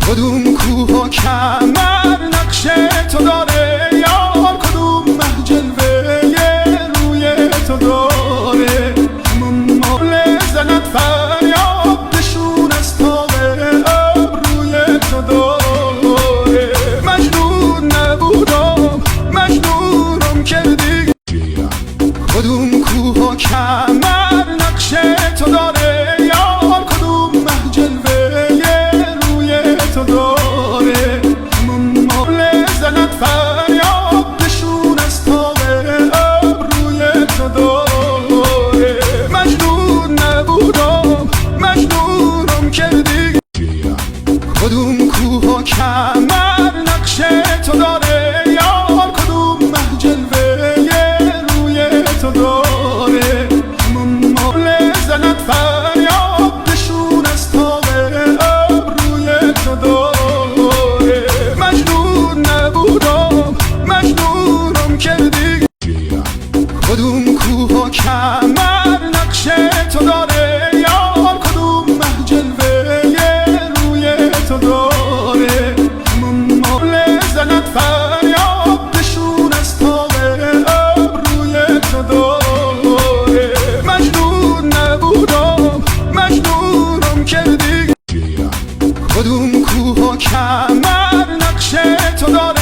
کدوم کوه و کمر نقش تو داره یار، کدوم مه جلوه روی تو داره. همون موله زند فریاد نشون از تاق ابروی تو داره. مجنون نبودم مجنونم کردی. کدوم کوه و کمر نقش تو داره یار، کدوم مه جلوه روی تو داره. همون موله زند فریاد نشون از تاق ابروی تو داره. مجنون نبودم مجنونم کردی. کدوم کوه و کمر نقش تو داره یار، کدوم مه جلوه روی تو داره. همون موله زند فریاد نشون از تاق ابروی تو داره. مجنون نبودم مجنونم کردی. کدوم کوه و کمر نقش تو داره یار، کدوم مه جلوه روی تو داره. همون موله زند فریاد نشون از تاق ابروی تو داره. مجنون نبودم مجنونم کردی. کدوم کوه و کمر نقش تو داره